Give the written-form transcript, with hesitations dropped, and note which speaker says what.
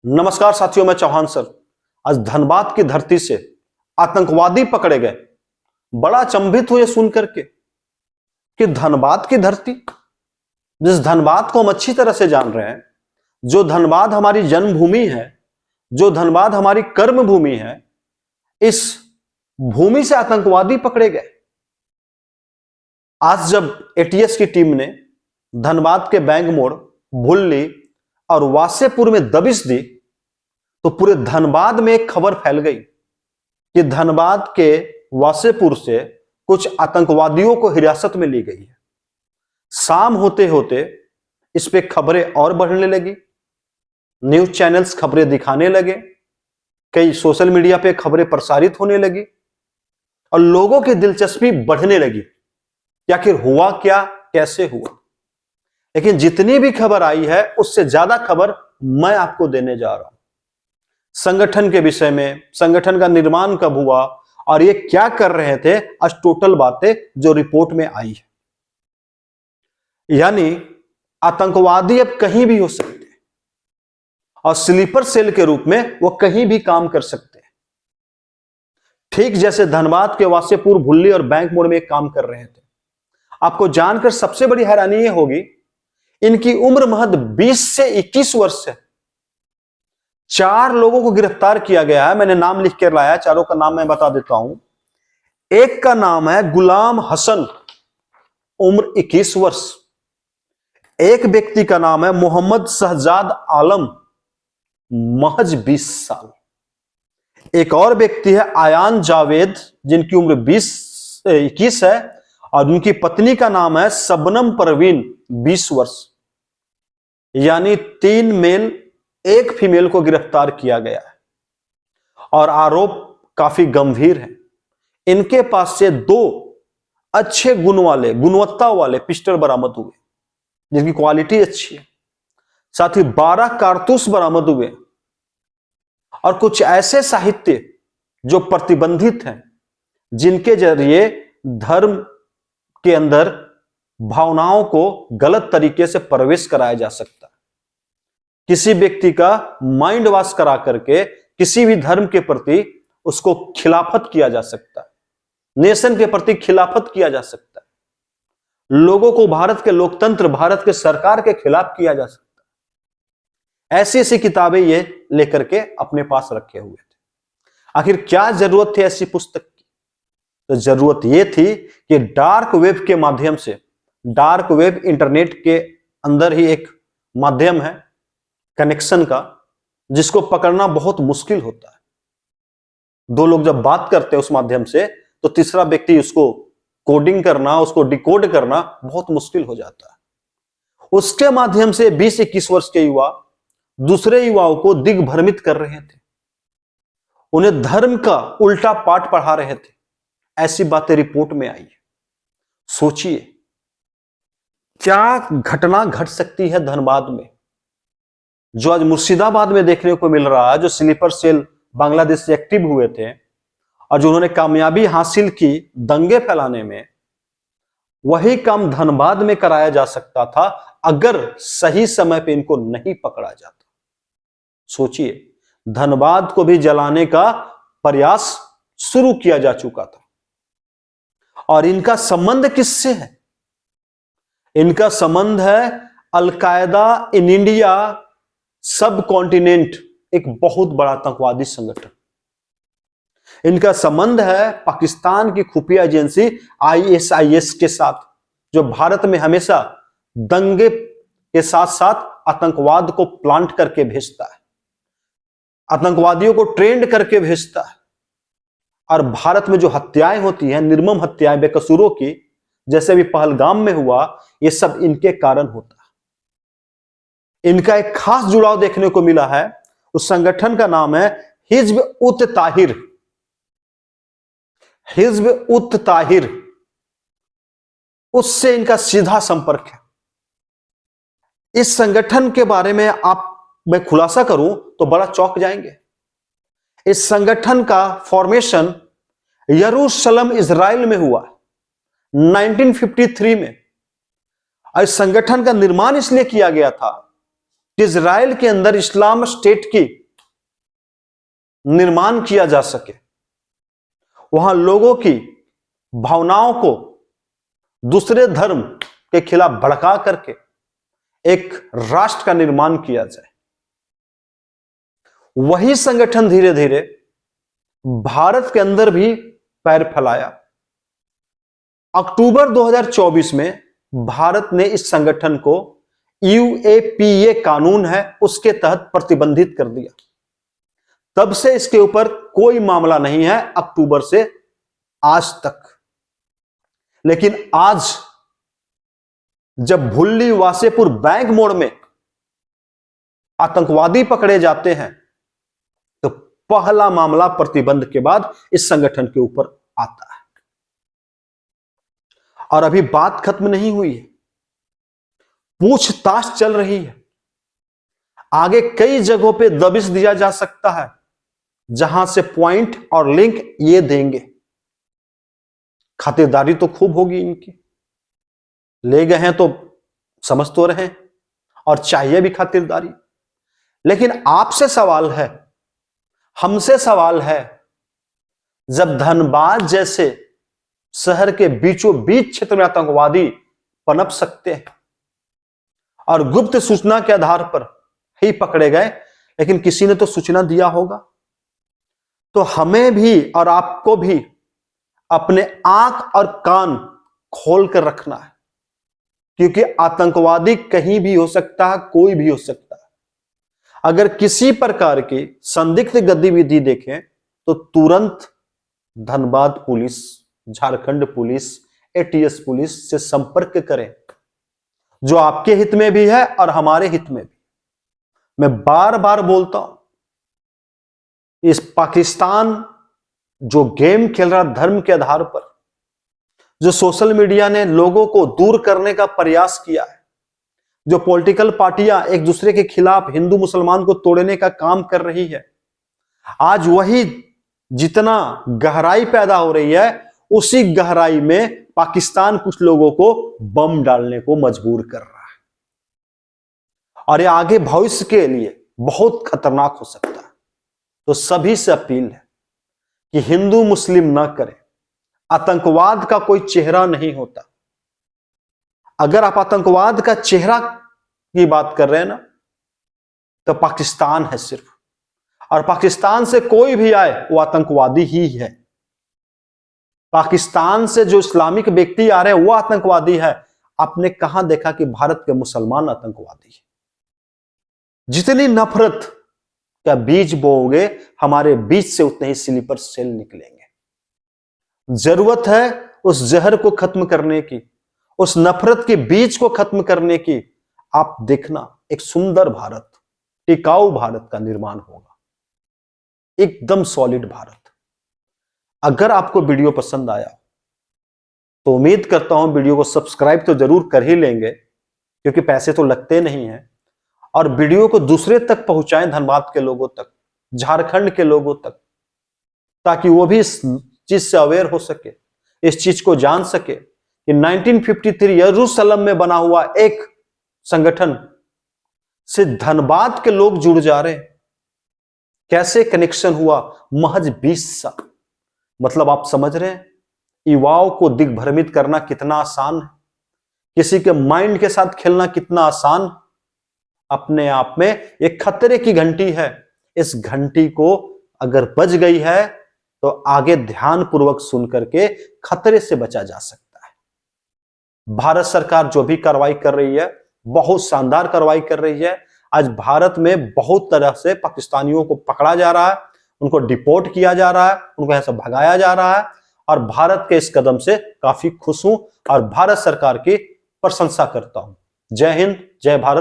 Speaker 1: नमस्कार साथियों, मैं चौहान सर। आज धनबाद की धरती से आतंकवादी पकड़े गए। बड़ा अचंभित हुए सुन करके कि धनबाद की धरती, जिस धनबाद को हम अच्छी तरह से जान रहे हैं, जो धनबाद हमारी जन्मभूमि है, जो धनबाद हमारी कर्म भूमि है, इस भूमि से आतंकवादी पकड़े गए। आज जब एटीएस की टीम ने धनबाद के बैंक मोड़, भुल्ली और वासेपुर में दबिश दी तो पूरे धनबाद में एक खबर फैल गई कि धनबाद के वासेपुर से कुछ आतंकवादियों को हिरासत में ली गई है। शाम होते होते इस पे खबरें और बढ़ने लगी, न्यूज चैनल्स खबरें दिखाने लगे, कई सोशल मीडिया पे खबरें प्रसारित होने लगी और लोगों की दिलचस्पी बढ़ने लगी कि आखिर हुआ क्या, कैसे हुआ। लेकिन जितनी भी खबर आई है उससे ज्यादा खबर मैं आपको देने जा रहा हूं संगठन के विषय में, संगठन का निर्माण कब हुआ और ये क्या कर रहे थे। आज टोटल बातें जो रिपोर्ट में आई है, यानी आतंकवादी अब कहीं भी हो सकते हैं और स्लीपर सेल के रूप में वो कहीं भी काम कर सकते हैं, ठीक जैसे धनबाद के वासेपुर, भुल्ली और बैंक मोड़ में काम कर रहे थे। आपको जानकर सबसे बड़ी हैरानी यह होगी, इनकी उम्र महज 20 से 21 वर्ष है। 4 लोगों को गिरफ्तार किया गया है। मैंने नाम लिख कर लाया, चारों का नाम मैं बता देता हूं। एक का नाम है गुलाम हसन, उम्र 21 वर्ष। एक व्यक्ति का नाम है मोहम्मद शहजाद आलम, महज 20 साल। एक और व्यक्ति है आयान जावेद, जिनकी उम्र 21 है और उनकी पत्नी का नाम है शबनम परवीन, 20 वर्ष। यानी 3 मेल 1 फीमेल को गिरफ्तार किया गया है और आरोप काफी गंभीर है। इनके पास से 2 अच्छे गुणवत्ता वाले पिस्टल बरामद हुए जिनकी क्वालिटी अच्छी है। साथ ही 12 कारतूस बरामद हुए और कुछ ऐसे साहित्य जो प्रतिबंधित हैं, जिनके जरिए धर्म के अंदर भावनाओं को गलत तरीके से प्रवेश कराया जा सकता है। किसी व्यक्ति का माइंड वॉश करा करके किसी भी धर्म के प्रति उसको खिलाफत किया जा सकता है, नेशन के प्रति खिलाफत किया जा सकता है, लोगों को भारत के लोकतंत्र, भारत के सरकार के खिलाफ किया जा सकता है। ऐसी ऐसी किताबें ये लेकर के अपने पास रखे हुए थे। आखिर क्या जरूरत थी ऐसी पुस्तक की? तो जरूरत यह थी कि डार्क वेब के माध्यम से, डार्क वेब इंटरनेट के अंदर ही एक माध्यम है कनेक्शन का, जिसको पकड़ना बहुत मुश्किल होता है। 2 लोग जब बात करते हैं उस माध्यम से, तो तीसरा व्यक्ति उसको कोडिंग करना, उसको डिकोड करना बहुत मुश्किल हो जाता है। उसके माध्यम से 20-21 वर्ष के युवा दूसरे युवाओं को दिग्भ्रमित कर रहे थे, उन्हें धर्म का उल्टा पाठ पढ़ा रहे थे। ऐसी बातें रिपोर्ट में आई। सोचिए क्या घटना घट सकती है धनबाद में, जो आज मुर्शिदाबाद में देखने को मिल रहा है। जो स्लीपर सेल बांग्लादेश से एक्टिव हुए थे और जो उन्होंने कामयाबी हासिल की दंगे फैलाने में, वही काम धनबाद में कराया जा सकता था अगर सही समय पे इनको नहीं पकड़ा जाता। सोचिए, धनबाद को भी जलाने का प्रयास शुरू किया जा चुका था और इनका संबंध किससे है? इनका संबंध है अल-कायदा इन इंडिया सब कॉन्टिनेंट, एक बहुत बड़ा आतंकवादी संगठन। इनका संबंध है पाकिस्तान की खुफिया एजेंसी ISIS के साथ, जो भारत में हमेशा दंगे के साथ साथ आतंकवाद को प्लांट करके भेजता है, आतंकवादियों को ट्रेंड करके भेजता है। और भारत में जो हत्याएं होती हैं, निर्मम हत्याएं बेकसूरों की, जैसे भी पहलगाम में हुआ, ये सब इनके कारण होता है। इनका एक खास जुड़ाव देखने को मिला है। उस संगठन का नाम है हिज्ब उत ताहिर। हिज्ब उत ताहिर, उससे इनका सीधा संपर्क है। इस संगठन के बारे में मैं खुलासा करूं तो बड़ा चौंक जाएंगे। इस संगठन का फॉर्मेशन यरूशलेम इजराइल में हुआ 1953 में। इस संगठन का निर्माण इसलिए किया गया था कि इजराइल के अंदर इस्लाम स्टेट की निर्माण किया जा सके, वहां लोगों की भावनाओं को दूसरे धर्म के खिलाफ भड़का करके एक राष्ट्र का निर्माण किया जाए। वही संगठन धीरे धीरे भारत के अंदर भी पैर फैलाया। अक्टूबर 2024 में भारत ने इस संगठन को यूएपीए कानून है उसके तहत प्रतिबंधित कर दिया। तब से इसके ऊपर कोई मामला नहीं है, अक्टूबर से आज तक। लेकिन आज जब भुल्ली वासेपुर बैंक मोड़ में आतंकवादी पकड़े जाते हैं तो पहला मामला प्रतिबंध के बाद इस संगठन के ऊपर आता है। और अभी बात खत्म नहीं हुई है, पूछताछ चल रही है। आगे कई जगहों पे दबिश दिया जा सकता है जहां से पॉइंट और लिंक ये देंगे। खातिरदारी तो खूब होगी इनकी, ले गए हैं तो समझ तो रहे हैं और चाहिए भी खातिरदारी। लेकिन आपसे सवाल है, हमसे सवाल है, जब धनबाद जैसे शहर के बीचों बीच क्षेत्र में आतंकवादी पनप सकते हैं और गुप्त सूचना के आधार पर ही पकड़े गए, लेकिन किसी ने तो सूचना दिया होगा, तो हमें भी और आपको भी अपने आंख और कान खोल कर रखना है, क्योंकि आतंकवादी कहीं भी हो सकता है, कोई भी हो सकता है। अगर किसी प्रकार की संदिग्ध गतिविधि देखें तो तुरंत Dhanbad police, Jharkhand police, ATS police से संपर्क करें, जो आपके हित में भी है और हमारे हित में भी। मैं बार बार बोलता हूं, इस पाकिस्तान जो गेम खेल रहा धर्म के आधार पर, जो सोशल मीडिया ने लोगों को दूर करने का प्रयास किया है, जो पॉलिटिकल पार्टियां एक दूसरे के खिलाफ हिंदू मुसलमान को तोड़ने का काम कर रही है, आज वही जितना गहराई पैदा हो रही है, उसी गहराई में पाकिस्तान कुछ लोगों को बम डालने को मजबूर कर रहा है। और ये आगे भविष्य के लिए बहुत खतरनाक हो सकता है। तो सभी से अपील है कि हिंदू मुस्लिम ना करें। आतंकवाद का कोई चेहरा नहीं होता। अगर आप आतंकवाद का चेहरा की बात कर रहे हैं ना, तो पाकिस्तान है सिर्फ, और पाकिस्तान से कोई भी आए वो आतंकवादी ही है। पाकिस्तान से जो इस्लामिक व्यक्ति आ रहे हैं वो आतंकवादी है। आपने कहां देखा कि भारत के मुसलमान आतंकवादी है? जितनी नफरत का बीज बोओगे, हमारे बीज से उतने ही स्लीपर सेल निकलेंगे। जरूरत है उस जहर को खत्म करने की, उस नफरत के बीज को खत्म करने की। आप देखना, एक सुंदर भारत, टिकाऊ भारत का निर्माण होगा, एकदम सॉलिड भारत। अगर आपको वीडियो पसंद आया तो उम्मीद करता हूं वीडियो को सब्सक्राइब तो जरूर कर ही लेंगे, क्योंकि पैसे तो लगते नहीं हैं। और वीडियो को दूसरे तक पहुंचाएं, धनबाद के लोगों तक, झारखंड के लोगों तक, ताकि वो भी इस चीज से अवेयर हो सके, इस चीज को जान सके कि 1953 यरूशलेम में बना हुआ एक संगठन से धनबाद के लोग जुड़ जा रहे हैं। कैसे कनेक्शन हुआ? महज 20 साल। मतलब आप समझ रहे हैं, युवाओं को दिग्भ्रमित करना कितना आसान है, किसी के माइंड के साथ खेलना कितना आसान। अपने आप में एक खतरे की घंटी है। इस घंटी को अगर बज गई है तो आगे ध्यान पूर्वक सुन करके खतरे से बचा जा सकता है। भारत सरकार जो भी कार्रवाई कर रही है, बहुत शानदार कार्रवाई कर रही है। आज भारत में बहुत तरह से पाकिस्तानियों को पकड़ा जा रहा है, उनको डिपोर्ट किया जा रहा है, उनको यहां से भगाया जा रहा है। और भारत के इस कदम से काफी खुश हूं और भारत सरकार की प्रशंसा करता हूं। जय हिंद, जय भारत।